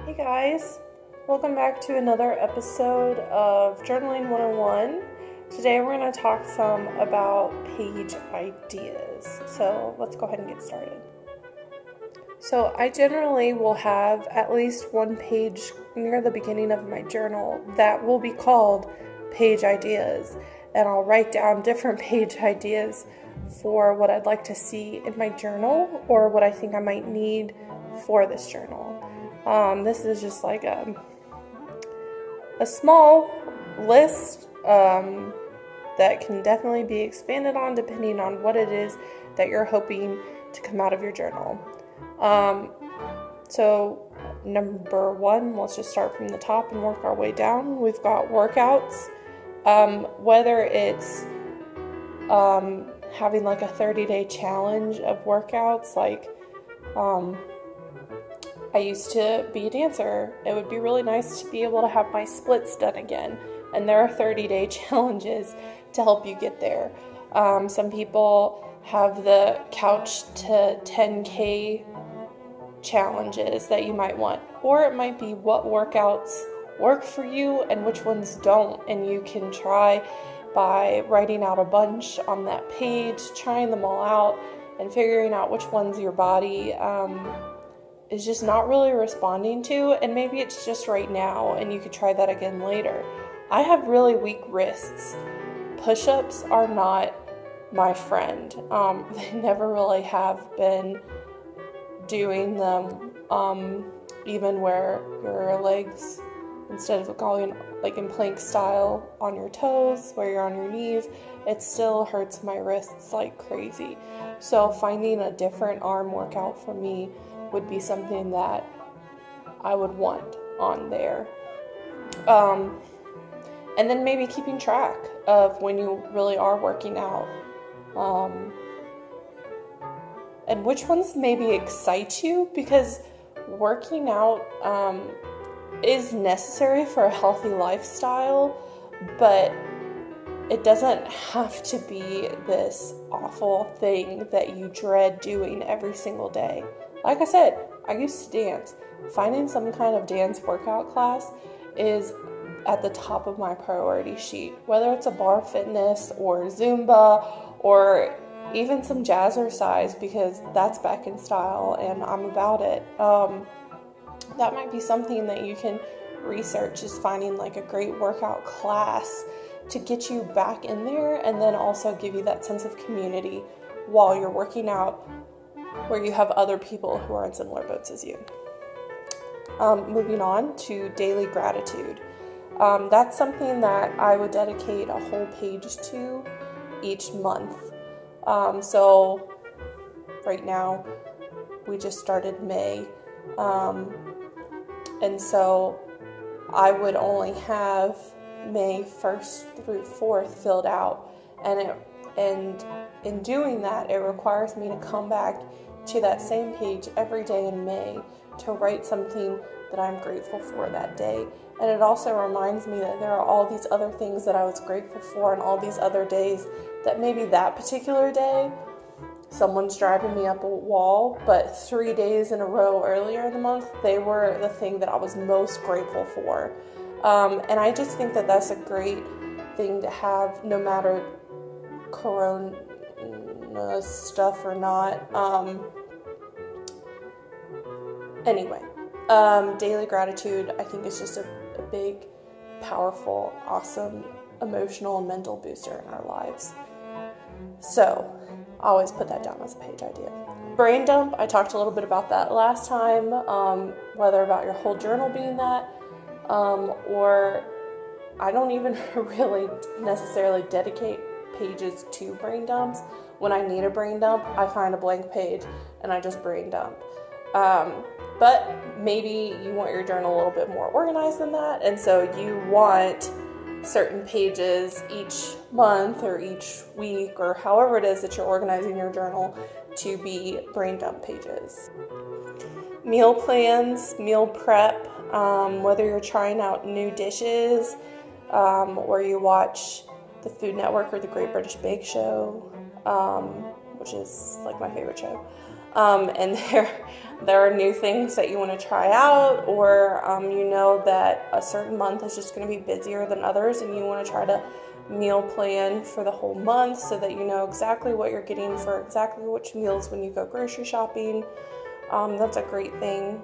Hey guys, welcome back to another episode of Journaling 101. Today we're going to talk some about page ideas. So let's go ahead and get started. So I generally will have at least one page near the beginning of my journal that will be called page ideas. And I'll write down different page ideas for what I'd like to see in my journal or what I think I might need for this journal. This is just like a small list that can definitely be expanded on depending on what it is that you're hoping to come out of your journal. So number one, let's just start from the top and work our way down. We've got workouts, whether it's having like a 30-day challenge of workouts, like I used to be a dancer. It would be really nice to be able to have my splits done again. And there are 30-day challenges to help you get there. Some people have the couch to 10K challenges that you might want. Or it might be what workouts work for you and which ones don't. And you can try by writing out a bunch on that page, trying them all out, and figuring out which ones your body is just not really responding to, and maybe it's just right now and you could try that again later. I have really weak wrists. Push-ups are not my friend. They never really have been doing them, even where your legs, instead of going like in plank style on your toes, where you're on your knees, it still hurts my wrists like crazy. So finding a different arm workout for me would be something that I would want on there. And then maybe keeping track of when you really are working out. And which ones maybe excite you, because working out is necessary for a healthy lifestyle, but it doesn't have to be this awful thing that you dread doing every single day. Like I said, I used to dance. Finding some kind of dance workout class is at the top of my priority sheet. Whether it's a bar fitness or Zumba or even some jazzercise, because that's back in style and I'm about it. That might be something that you can research, is finding like a great workout class to get you back in there and then also give you that sense of community while you're working out, where you have other people who are in similar boats as you. Moving on to daily gratitude. That's something that I would dedicate a whole page to each month. So right now we just started May. And so I would only have May 1st through 4th filled out. And in doing that, it requires me to come back to that same page every day in May to write something that I'm grateful for that day. And it also reminds me that there are all these other things that I was grateful for and all these other days that maybe that particular day someone's driving me up a wall, but 3 days in a row earlier in the month, they were the thing that I was most grateful for. And I just think that that's a great thing to have, no matter corona stuff or not. Anyway, daily gratitude, I think, is just a big, powerful, awesome, emotional and mental booster in our lives. So I always put that down as a page idea. Brain dump, I talked a little bit about that last time, whether about your whole journal being that, or I don't even really necessarily dedicate pages to brain dumps. When I need a brain dump, I find a blank page and I just brain dump. But maybe you want your journal a little bit more organized than that, and so you want certain pages each month or each week or however it is that you're organizing your journal to be brain dump pages. Meal plans, meal prep, whether you're trying out new dishes or you watch the Food Network or the Great British Bake Show, which is like my favorite show. And there are new things that you want to try out, or you know that a certain month is just going to be busier than others, and you want to try to meal plan for the whole month so that you know exactly what you're getting for exactly which meals when you go grocery shopping. That's a great thing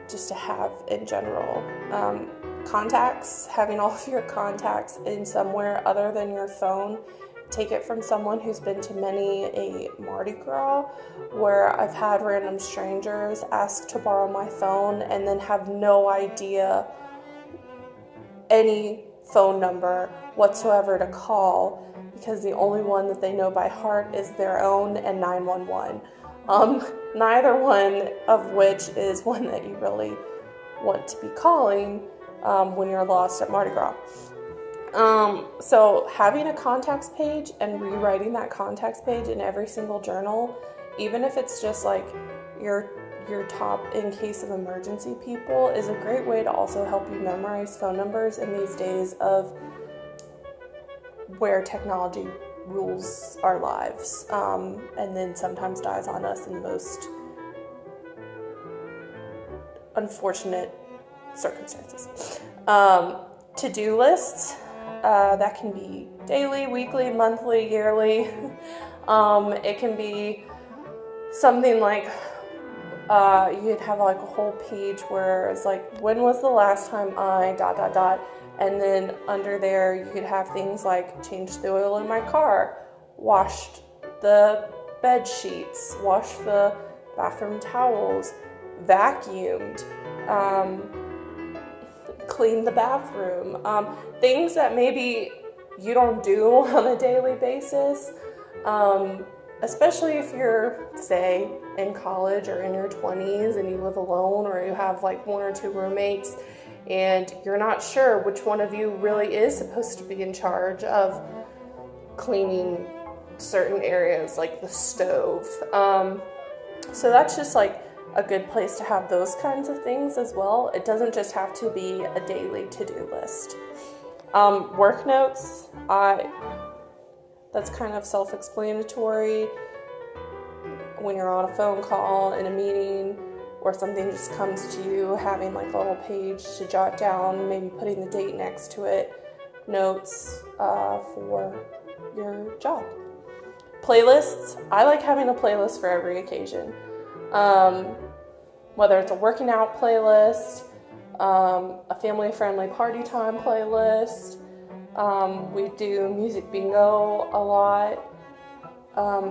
just to have in general. Contacts, having all of your contacts in somewhere other than your phone. Take it from someone who's been to many a Mardi Gras, where I've had random strangers ask to borrow my phone and then have no idea any phone number whatsoever to call, because the only one that they know by heart is their own and 911. Neither one of which is one that you really want to be calling when you're lost at Mardi Gras. So having a contacts page and rewriting that contacts page in every single journal, even if it's just like your top in case of emergency people, is a great way to also help you memorize phone numbers in these days of where technology rules our lives, and then sometimes dies on us in the most unfortunate circumstances. To-do lists, that can be daily, weekly, monthly, yearly. It can be something like you'd have like a whole page where it's like, when was the last time I ... and then under there you could have things like changed the oil in my car, washed the bed sheets, washed the bathroom towels, vacuumed, cleaned the bathroom, things that maybe you don't do on a daily basis, especially if you're, say, in college or in your 20s and you live alone, or you have like one or two roommates and you're not sure which one of you really is supposed to be in charge of cleaning certain areas like the stove. So that's just like a good place to have those kinds of things as well. It doesn't just have to be a daily to-do list. Work notes, that's kind of self-explanatory. When you're on a phone call, in a meeting, or something just comes to you, having like a little page to jot down, maybe putting the date next to it, notes for your job. Playlists, I like having a playlist for every occasion. Whether it's a working out playlist, a family-friendly party time playlist, we do music bingo a lot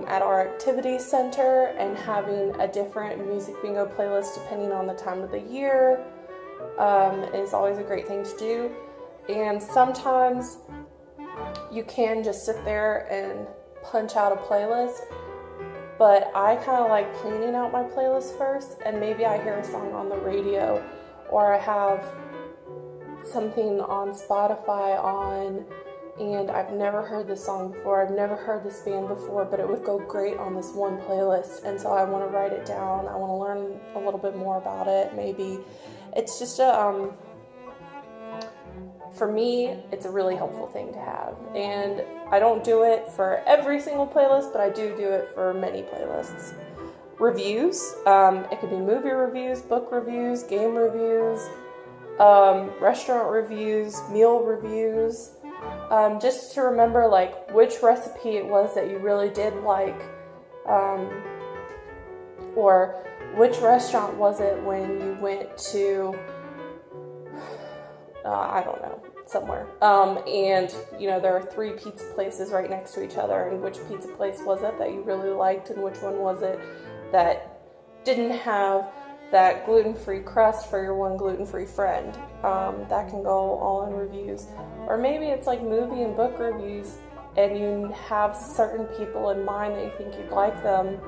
at our activity center, and having a different music bingo playlist depending on the time of the year is always a great thing to do. And sometimes you can just sit there and punch out a playlist, but I kind of like planning out my playlist first, and maybe I hear a song on the radio, or I have something on Spotify on, and I've never heard this song before, I've never heard this band before, but it would go great on this one playlist, and so I want to write it down, I want to learn a little bit more about it, maybe. It's just for me, it's a really helpful thing to have, and I don't do it for every single playlist, but I do it for many playlists. Reviews, it could be movie reviews, book reviews, game reviews, restaurant reviews, meal reviews, just to remember like which recipe it was that you really did like, or which restaurant was it when you went to, I don't know, somewhere, and you know there are 3 pizza places right next to each other, and which pizza place was it that you really liked, and which one was it that didn't have that gluten-free crust for your one gluten-free friend. That can go all in reviews. Or maybe it's like movie and book reviews, and you have certain people in mind that you think you'd like them,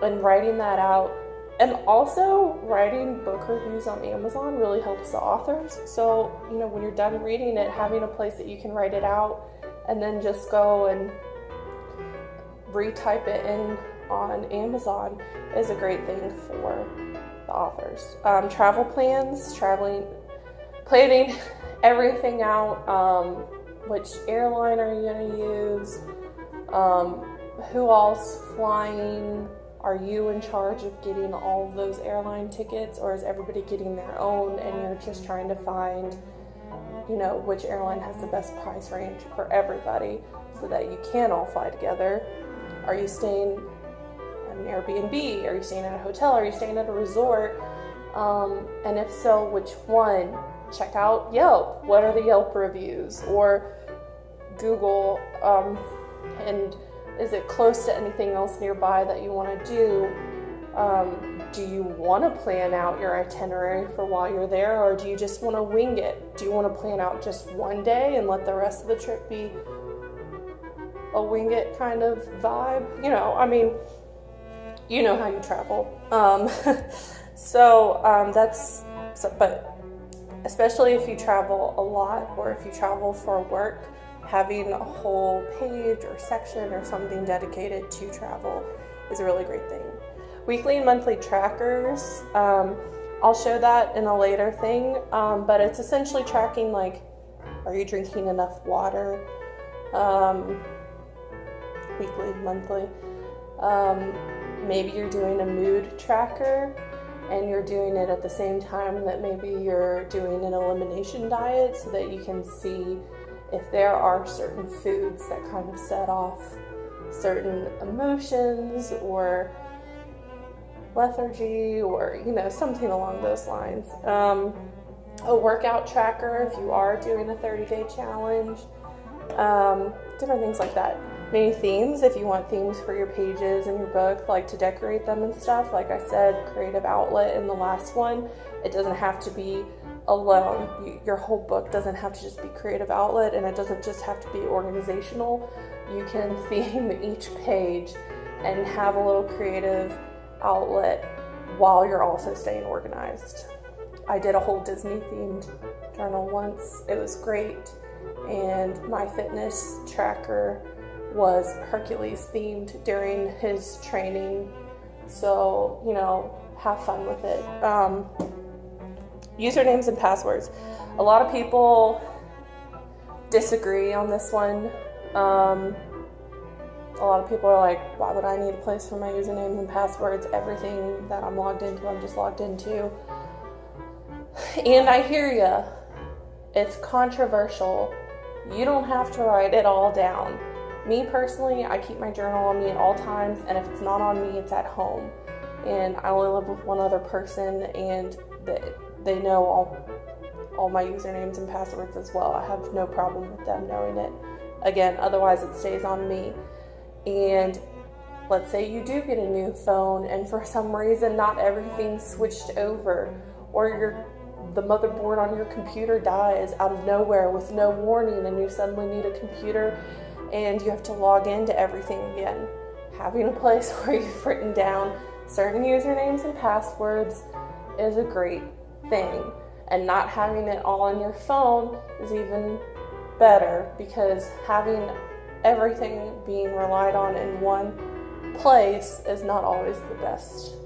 and writing that out. And also, writing book reviews on Amazon really helps the authors. So, you know, when you're done reading it, having a place that you can write it out and then just go and retype it in on Amazon is a great thing for the authors. Travel plans, planning everything out. Which airline are you going to use? Who all's flying? Are you in charge of getting all of those airline tickets, or is everybody getting their own and you're just trying to find, which airline has the best price range for everybody so that you can all fly together? Are you staying at an Airbnb? Are you staying at a hotel? Are you staying at a resort? And if so, which one? Check out Yelp. What are the Yelp reviews? Or Google, and is it close to anything else nearby that you want to do? Do you want to plan out your itinerary for while you're there, or do you just want to wing it? Do you want to plan out just one day and let the rest of the trip be a wing it kind of vibe? You know how you travel. But especially if you travel a lot, or if you travel for work, having a whole page or section or something dedicated to travel is a really great thing. Weekly and monthly trackers, I'll show that in a later thing, but it's essentially tracking, like, are you drinking enough water, weekly, monthly. Maybe you're doing a mood tracker, and you're doing it at the same time that maybe you're doing an elimination diet, so that you can see if there are certain foods that kind of set off certain emotions or lethargy, or something along those lines. A workout tracker if you are doing a 30-day challenge, different things like that. Maybe themes if you want themes for your pages and your book, like to decorate them and stuff. Like I said, creative outlet in the last one. It doesn't have to be alone. Your whole book doesn't have to just be creative outlet, and it doesn't just have to be organizational. You can theme each page and have a little creative outlet while you're also staying organized. I did a whole Disney themed journal once. It was great. And my fitness tracker was Hercules themed during his training. So, have fun with it. Usernames and passwords. A lot of people disagree on this one. A lot of people are like, why would I need a place for my usernames and passwords? Everything that I'm logged into, I'm just logged into. And I hear ya. It's controversial. You don't have to write it all down. Me personally, I keep my journal on me at all times, and if it's not on me, it's at home. And I only live with one other person, and they know all my usernames and passwords as well. I have no problem with them knowing it. Again, otherwise it stays on me. And let's say you do get a new phone, and for some reason not everything's switched over, or the motherboard on your computer dies out of nowhere with no warning, and you suddenly need a computer and you have to log into everything again. Having a place where you've written down certain usernames and passwords is a great thing, and not having it all on your phone is even better, because having everything being relied on in one place is not always the best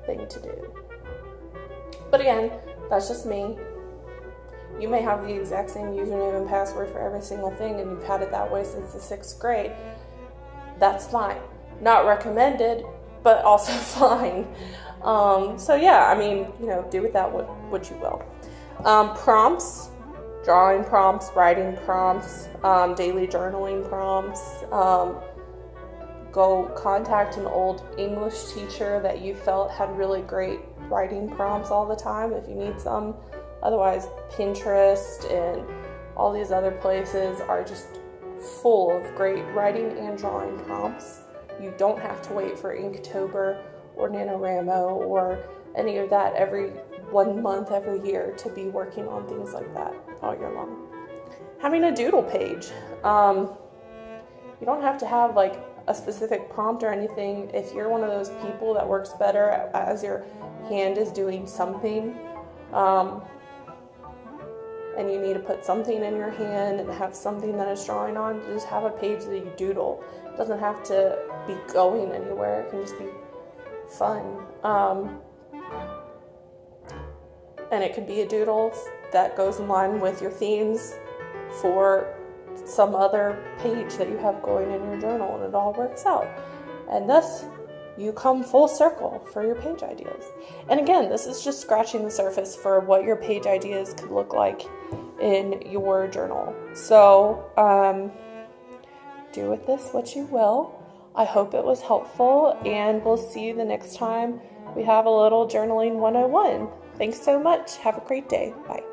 thing to do. But again, that's just me. You may have the exact same username and password for every single thing, and you've had it that way since the 6th grade. That's fine. Not recommended, but also fine. So yeah, do with that what you will. Prompts, drawing prompts, writing prompts, daily journaling prompts. Go contact an old English teacher that you felt had really great writing prompts all the time if you need some. Otherwise, Pinterest and all these other places are just full of great writing and drawing prompts. You don't have to wait for Inktober or NaNoWriMo or any of that every 1 month, every year to be working on things like that all year long. Having a doodle page. You don't have to have like a specific prompt or anything. If you're one of those people that works better as your hand is doing something, and you need to put something in your hand and have something that it's drawing on, just have a page that you doodle. It doesn't have to be going anywhere. It can just be fun. And it could be a doodle that goes in line with your themes for some other page that you have going in your journal, and it all works out. And thus, you come full circle for your page ideas. And again, this is just scratching the surface for what your page ideas could look like in your journal. So do with this what you will. I hope it was helpful, and we'll see you the next time we have a little journaling 101. Thanks so much. Have a great day. Bye.